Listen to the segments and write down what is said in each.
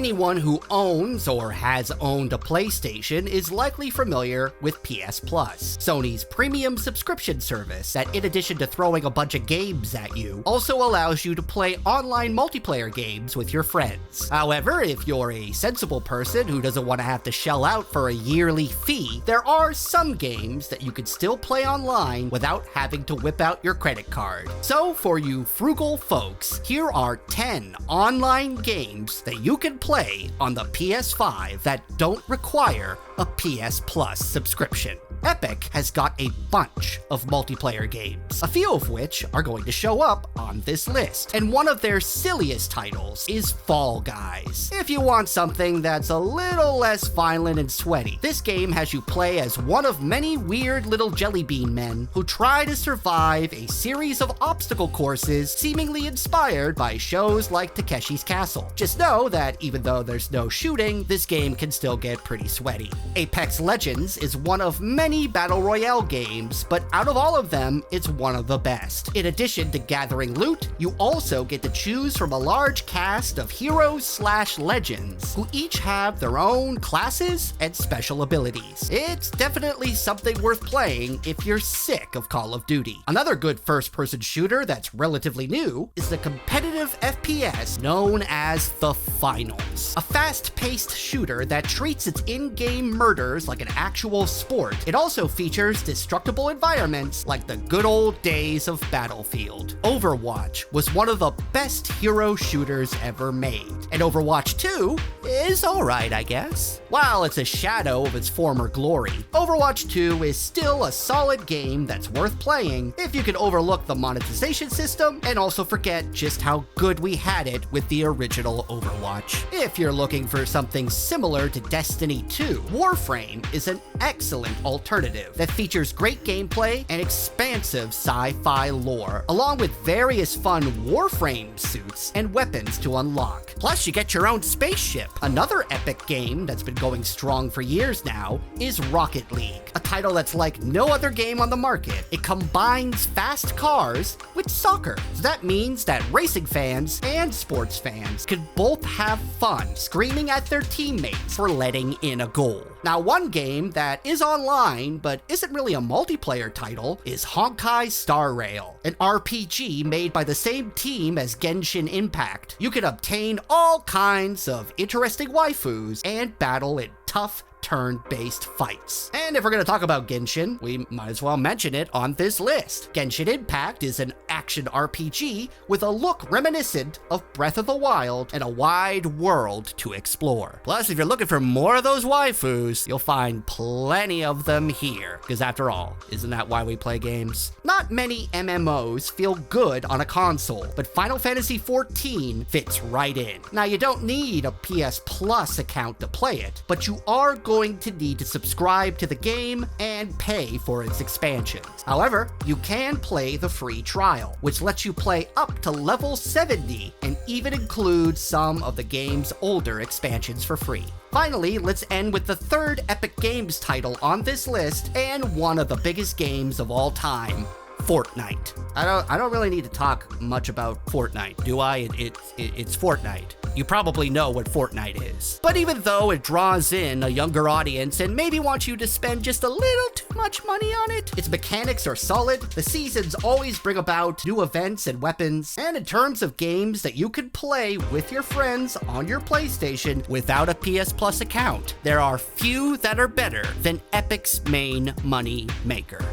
Anyone who owns or has owned a PlayStation is likely familiar with PS Plus, Sony's premium subscription service that, in addition to throwing a bunch of games at you, also allows you to play online multiplayer games with your friends. However, if you're a sensible person who doesn't want to have to shell out for a yearly fee, there are some games that you can still play online without having to whip out your credit card. So for you frugal folks, here are 10 online games that you can play on the PS5 that don't require a PS Plus subscription. Epic has got a bunch of multiplayer games, a few of which are going to show up on this list, and one of their silliest titles is Fall Guys. If you want something that's a little less violent and sweaty, this game has you play as one of many weird little jelly bean men who try to survive a series of obstacle courses seemingly inspired by shows like Takeshi's Castle. Just know that even though there's no shooting, this game can still get pretty sweaty. Apex Legends is one of many battle royale games, but out of all of them, it's one of the best. In addition to gathering loot, you also get to choose from a large cast of heroes/legends who each have their own classes and special abilities. It's definitely something worth playing if you're sick of Call of Duty. Another good first-person shooter that's relatively new is the competitive FPS known as The Finals, a fast-paced shooter that treats its in-game murders like an actual sport. It also features destructible environments like the good old days of Battlefield. Overwatch was one of the best hero shooters ever made, and Overwatch 2 is alright, I guess. While it's a shadow of its former glory, Overwatch 2 is still a solid game that's worth playing if you can overlook the monetization system and also forget just how good we had it with the original Overwatch. If you're looking for something similar to Destiny 2, Warframe is an excellent alternative that features great gameplay and expansive sci-fi lore, along with various fun Warframe suits and weapons to unlock. Plus, you get your own spaceship. Another Epic game that's been going strong for years now is Rocket League, a title that's like no other game on the market. It combines fast cars with soccer. So that means that racing fans and sports fans can both have fun screaming at their teammates for letting in a goal. Now, one game that is online but isn't really a multiplayer title is Honkai Star Rail, an RPG made by the same team as Genshin Impact. You can obtain all kinds of interesting waifus and battle in tough turn-based fights. And if we're going to talk about Genshin, we might as well mention it on this list. Genshin Impact is an action RPG with a look reminiscent of Breath of the Wild and a wide world to explore. Plus, if you're looking for more of those waifus, you'll find plenty of them here. Because after all, isn't that why we play games? Not many MMOs feel good on a console, but Final Fantasy XIV fits right in. Now, you don't need a PS Plus account to play it, but you are going to need to subscribe to the game and pay for its expansions. However, you can play the free trial, which lets you play up to level 70 and even includes some of the game's older expansions for free. Finally, let's end with the third Epic Games title on this list and one of the biggest games of all time, Fortnite. I don't really need to talk much about Fortnite, do I? It's Fortnite. You probably know what Fortnite is. But even though it draws in a younger audience and maybe wants you to spend just a little too much money on it, its mechanics are solid, the seasons always bring about new events and weapons, and in terms of games that you can play with your friends on your PlayStation without a PS Plus account, there are few that are better than Epic's main money maker.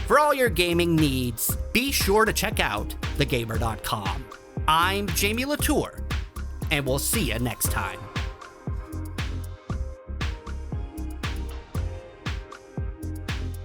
For all your gaming needs, be sure to check out thegamer.com. I'm Jamie Latour, and we'll see you next time.